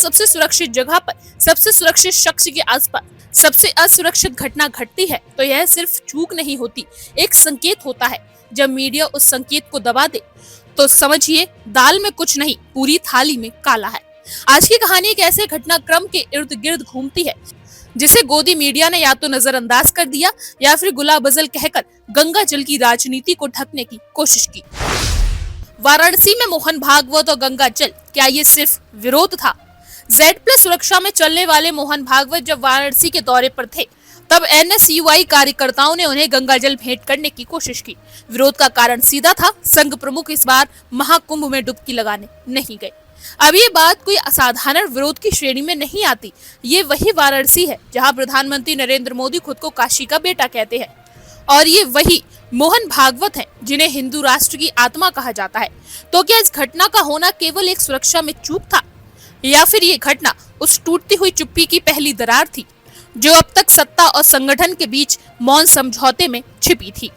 सबसे सुरक्षित जगह पर, सबसे सुरक्षित शख्स के आसपास सबसे असुरक्षित घटना घटती है तो यह सिर्फ चूक नहीं होती, एक संकेत होता है। जब मीडिया उस संकेत को दबा दे तो समझिए दाल में कुछ नहीं, पूरी थाली में काला है। आज की कहानी एक ऐसे घटनाक्रम के इर्द गिर्द घूमती है जिसे गोदी मीडिया ने या तो नजरअंदाज कर दिया या फिर गुलाब अजल कहकर गंगा जल की राजनीति को ढकने की कोशिश की। वाराणसी में मोहन भागवत और गंगा जल, क्या ये सिर्फ विरोध था? Z+ सुरक्षा में चलने वाले मोहन भागवत जब वाराणसी के दौरे पर थे तब NSUI कार्यकर्ताओं ने उन्हें गंगा जल भेंट करने की कोशिश की। विरोध का कारण सीधा था, संघ प्रमुख इस बार महाकुंभ में डुबकी लगाने नहीं गए। अब ये बात कोई असाधारण विरोध की श्रेणी में नहीं आती। ये वही वाराणसी है जहां प्रधानमंत्री नरेंद्र मोदी खुद को काशी का बेटा कहते हैं, और ये वही मोहन भागवत हैं जिन्हें हिंदू राष्ट्र की आत्मा कहा जाता है। तो क्या इस घटना का होना केवल एक सुरक्षा में चूक था, या फिर ये घटना उस टूटती हुई चुप्पी की पहली दरार थी जो अब तक सत्ता और संगठन के बीच मौन समझौते में छिपी थी?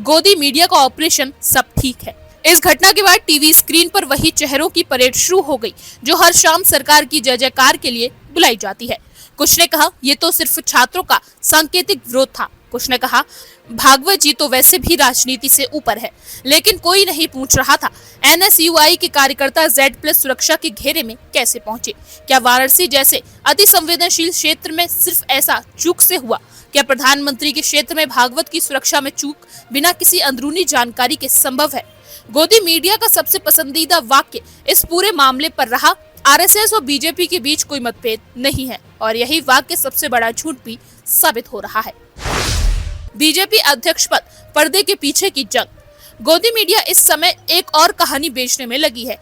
गोदी मीडिया का ऑपरेशन सब ठीक है। इस घटना के बाद टीवी स्क्रीन पर वही चेहरों की परेड शुरू हो गई जो हर शाम सरकार की जय जयकार के लिए बुलाई जाती है। कुछ ने कहा ये तो सिर्फ छात्रों का सांकेतिक विरोध था, कुछ ने कहा भागवत जी तो वैसे भी राजनीति से ऊपर है, लेकिन कोई नहीं पूछ रहा था NSUI के कार्यकर्ता Z+ सुरक्षा के घेरे में कैसे पहुंचे। क्या वाराणसी जैसे अति संवेदनशील क्षेत्र में सिर्फ ऐसा चूक से हुआ? क्या प्रधानमंत्री के क्षेत्र में भागवत की सुरक्षा में चूक बिना किसी अंदरूनी जानकारी के संभव है? गोदी मीडिया का सबसे पसंदीदा वाक्य इस पूरे मामले पर रहा, RSS और बीजेपी के बीच कोई मतभेद नहीं है, और यही वाक्य सबसे बड़ा झूठ भी साबित हो रहा है। बीजेपी अध्यक्ष पद, पर्दे के पीछे की जंग। गोदी मीडिया इस समय एक और कहानी बेचने में लगी है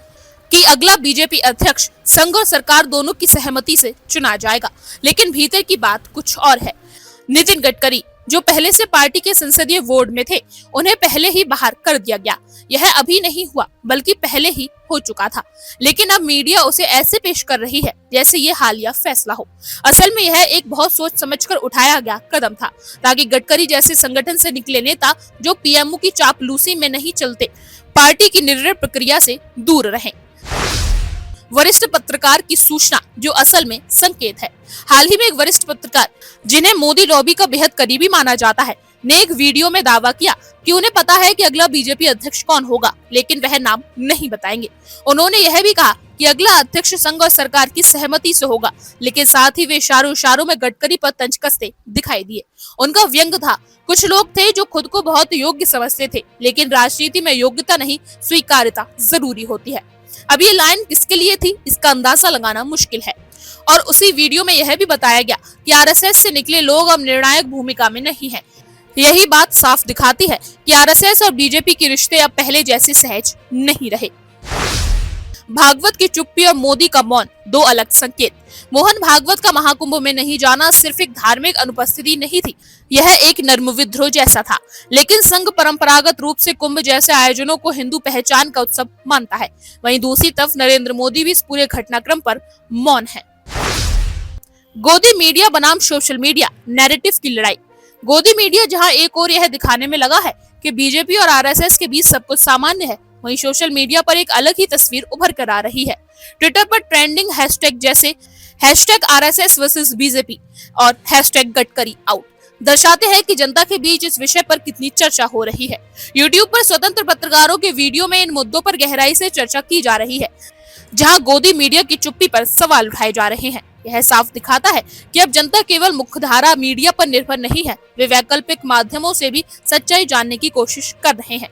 कि अगला बीजेपी अध्यक्ष संघ और सरकार दोनों की सहमति से चुना जाएगा, लेकिन भीतर की बात कुछ और है। नितिन गडकरी जो पहले से पार्टी के संसदीय बोर्ड में थे, उन्हें पहले ही बाहर कर दिया गया। यह अभी नहीं हुआ बल्कि पहले ही हो चुका था, लेकिन अब मीडिया उसे ऐसे पेश कर रही है जैसे ये हालिया फैसला हो। असल में यह एक बहुत सोच समझकर उठाया गया कदम था, ताकि गडकरी जैसे संगठन से निकले नेता जो पीएमओ की चापलूसी में नहीं चलते, पार्टी की निर्णय प्रक्रिया से दूर रहें। वरिष्ठ पत्रकार की सूचना जो असल में संकेत है। हाल ही में एक वरिष्ठ पत्रकार जिन्हें मोदी लॉबी का बेहद करीबी माना जाता है ने एक वीडियो में दावा किया कि उन्हें पता है कि अगला बीजेपी अध्यक्ष कौन होगा, लेकिन वह नाम नहीं बताएंगे। उन्होंने यह भी कहा कि अगला अध्यक्ष संघ और सरकार की सहमति से होगा, लेकिन साथ ही वे इशारों में गडकरी पर तंज कसते दिखाई दिए। उनका व्यंग था, कुछ लोग थे जो खुद को बहुत योग्य समझते थे, लेकिन राजनीति में योग्यता नहीं स्वीकार्यता जरूरी होती है। अब ये लाइन किसके लिए थी इसका अंदाजा लगाना मुश्किल है। और उसी वीडियो में यह भी बताया गया कि RSS से निकले लोग अब निर्णायक भूमिका में नहीं हैं। यही बात साफ दिखाती है कि RSS और बीजेपी के रिश्ते अब पहले जैसे सहज नहीं रहे। भागवत की चुप्पी और मोदी का मौन, दो अलग संकेत। मोहन भागवत का महाकुंभ में नहीं जाना सिर्फ एक धार्मिक अनुपस्थिति नहीं थी, यह एक नर्म विद्रोह जैसा था। लेकिन संघ परंपरागत रूप से कुंभ जैसे आयोजनों को हिंदू पहचान का उत्सव मानता है। वहीं दूसरी तरफ नरेंद्र मोदी भी इस पूरे घटनाक्रम पर मौन है। गोदी मीडिया बनाम सोशल मीडिया, नैरेटिव की लड़ाई। गोदी मीडिया जहां एक ओर यह दिखाने में लगा है कि बीजेपी और RSS के बीच सब कुछ सामान्य है, वहीं सोशल मीडिया पर एक अलग ही तस्वीर उभर कर आ रही है। ट्विटर पर ट्रेंडिंग हैशटैग जैसे #RSS वर्सेस बीजेपी और #गडकरी आउट दर्शाते हैं कि जनता के बीच इस विषय पर कितनी चर्चा हो रही है। यूट्यूब पर स्वतंत्र पत्रकारों के वीडियो में इन मुद्दों पर गहराई से चर्चा की जा रही है, जहां गोदी मीडिया की चुप्पी पर सवाल उठाए जा रहे हैं। यह साफ दिखाता है कि अब जनता केवल मुख्यधारा मीडिया पर निर्भर नहीं है, वे वैकल्पिक माध्यमों से भी सच्चाई जानने की कोशिश कर रहे हैं।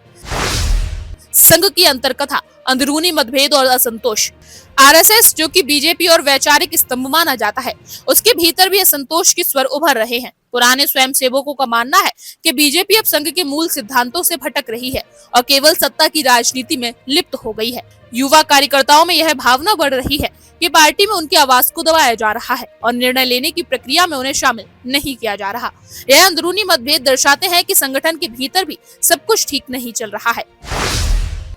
संघ की अंतरकथा, अंदरूनी मतभेद और असंतोष। RSS जो कि बीजेपी और वैचारिक स्तंभ माना जाता है, उसके भीतर भी असंतोष के स्वर उभर रहे हैं। पुराने स्वयंसेवकों का मानना है कि बीजेपी अब संघ के मूल सिद्धांतों से भटक रही है और केवल सत्ता की राजनीति में लिप्त हो गई है। युवा कार्यकर्ताओं में यह भावना बढ़ रही है कि पार्टी में उनकी आवाज को दबाया जा रहा है और निर्णय लेने की प्रक्रिया में उन्हें शामिल नहीं किया जा रहा। यह अंदरूनी मतभेद दर्शाते हैं कि संगठन के भीतर भी सब कुछ ठीक नहीं चल रहा है।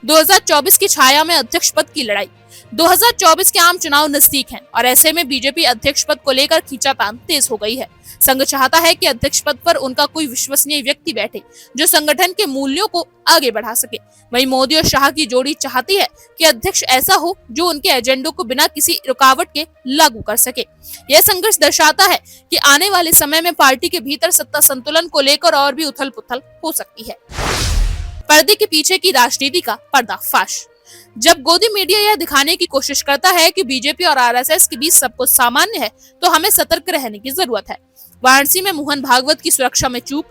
2024 की छाया में अध्यक्ष पद की लड़ाई। 2024 के आम चुनाव नजदीक हैं और ऐसे में बीजेपी अध्यक्ष पद को लेकर खींचातान तेज हो गई है। संघ चाहता है कि अध्यक्ष पद पर उनका कोई विश्वसनीय व्यक्ति बैठे जो संगठन के मूल्यों को आगे बढ़ा सके। वहीं मोदी और शाह की जोड़ी चाहती है कि अध्यक्ष ऐसा हो जो उनके एजेंडों को बिना किसी रुकावट के लागू कर सके। यह संघर्ष दर्शाता है कि आने वाले समय में पार्टी के भीतर सत्ता संतुलन को लेकर और भी उथल पुथल हो सकती है। पर्दे के पीछे की राजनीति का पर्दाफाश। जब गोदी मीडिया यह दिखाने की कोशिश करता है कि बीजेपी और आरएसएस के बीच सब कुछ सामान्य है, तो हमें सतर्क रहने की जरूरत है। वाराणसी में मोहन भागवत की सुरक्षा में चूक,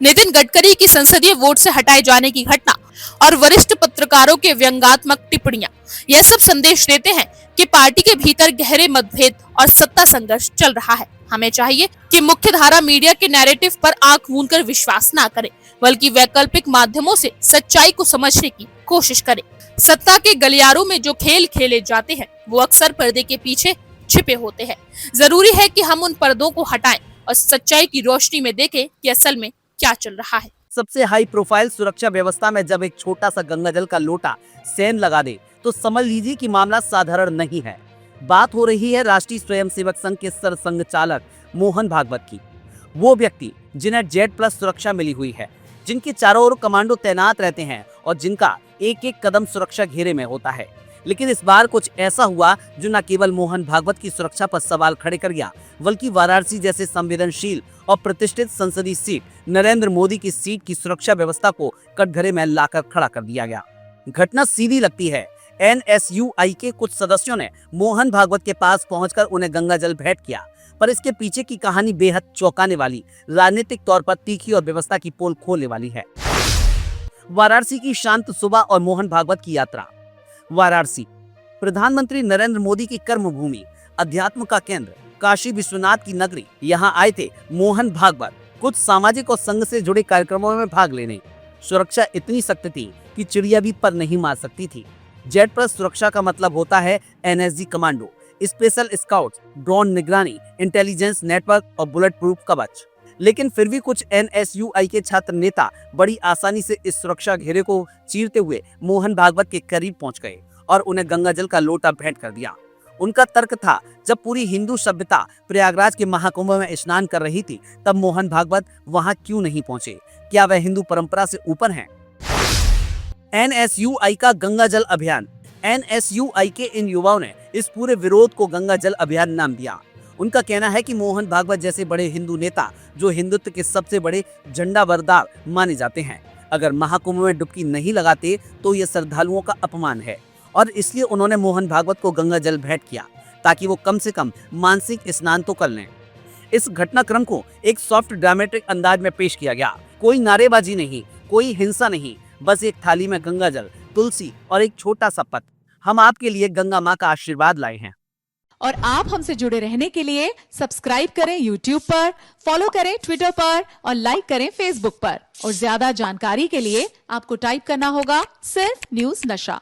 नितिन गडकरी की संसदीय वोट से हटाए जाने की घटना और वरिष्ठ पत्रकारों के व्यंग्यात्मक टिप्पणियां, यह सब संदेश देते हैं कि पार्टी के भीतर गहरे मतभेद और सत्ता संघर्ष चल रहा है। हमें चाहिए कि मुख्य धारा मीडिया के नैरेटिव पर आंख मूंद कर विश्वास न करें, बल्कि वैकल्पिक माध्यमों से सच्चाई को समझने की कोशिश करें। सत्ता के गलियारों में जो खेल खेले जाते हैं वो अक्सर पर्दे के पीछे छिपे होते हैं। जरूरी है कि हम उन पर्दों को हटाएं और सच्चाई की रोशनी में देखें कि असल में क्या चल रहा है। सबसे हाई प्रोफाइल सुरक्षा व्यवस्था में जब एक छोटा सा गंगाजल का लोटा सेन लगा दे तो समझ लीजिए कि मामला साधारण नहीं है। बात हो रही है राष्ट्रीय स्वयंसेवक संघ के सरसंघ चालक मोहन भागवत की। वो व्यक्ति जिन्हें Z+ सुरक्षा मिली हुई है, जिनके चारों ओर कमांडो तैनात रहते हैं और जिनका एक एक कदम सुरक्षा घेरे में होता है। लेकिन इस बार कुछ ऐसा हुआ जो न केवल मोहन भागवत की सुरक्षा पर सवाल खड़े कर गया, बल्कि वाराणसी जैसे संवेदनशील और प्रतिष्ठित संसदीय सीट, नरेंद्र मोदी की सीट की सुरक्षा व्यवस्था को कटघरे में लाकर खड़ा कर दिया गया। घटना सीधी लगती है। NSUI के कुछ सदस्यों ने मोहन भागवत के पास पहुंचकर उन्हें गंगाजल भेंट किया, पर इसके पीछे की कहानी बेहद चौंकाने वाली, राजनीतिक तौर पर तीखी और व्यवस्था की पोल खोलने वाली है। वाराणसी की शांत सुबह और मोहन भागवत की यात्रा। वाराणसी प्रधानमंत्री नरेंद्र मोदी की कर्मभूमि, अध्यात्म का केंद्र, काशी विश्वनाथ की नगरी। यहाँ आए थे मोहन भागवत कुछ सामाजिक और संघ से जुड़े कार्यक्रमों में भाग लेने। सुरक्षा इतनी सख्त थी कि चिड़िया भी पर नहीं मार सकती थी। Z+ सुरक्षा का मतलब होता है NSG commando, special scouts, drone निगरानी, इंटेलिजेंस नेटवर्क और बुलेट प्रूफ कवच। लेकिन फिर भी कुछ NSUI के छात्र नेता बड़ी आसानी से इस सुरक्षा घेरे को चीरते हुए मोहन भागवत के करीब पहुंच गए और उन्हें गंगाजल का लोटा भेंट कर दिया। उनका तर्क था, जब पूरी हिंदू सभ्यता प्रयागराज के महाकुंभ में स्नान कर रही थी, तब मोहन भागवत वहां क्यों नहीं पहुंचे? क्या वह हिंदू परंपरा से ऊपर हैं? NSUI का गंगाजल अभियान। NSUI के इन युवाओं ने इस पूरे विरोध को गंगाजल अभियान नाम दिया। उनका कहना है कि मोहन भागवत जैसे बड़े हिंदू नेता, जो हिंदुत्व के सबसे बड़े झंडा बरदार माने जाते हैं, अगर महाकुंभ में डुबकी नहीं लगाते तो ये श्रद्धालुओं का अपमान है, और इसलिए उन्होंने मोहन भागवत को गंगाजल भेंट किया ताकि वो कम से कम मानसिक स्नान तो कर लें। इस घटनाक्रम को एक सॉफ्ट ड्रामेटिक अंदाज में पेश किया गया। कोई नारेबाजी नहीं, कोई हिंसा नहीं, बस एक थाली में गंगाजल, तुलसी और एक छोटा सा पत्र। हम आपके लिए गंगा माँ का आशीर्वाद लाए हैं। और आप हमसे जुड़े रहने के लिए सब्सक्राइब करें YouTube पर, फॉलो करें Twitter पर और लाइक करें Facebook पर। और ज्यादा जानकारी के लिए आपको टाइप करना होगा सिर्फ न्यूज़ नशा।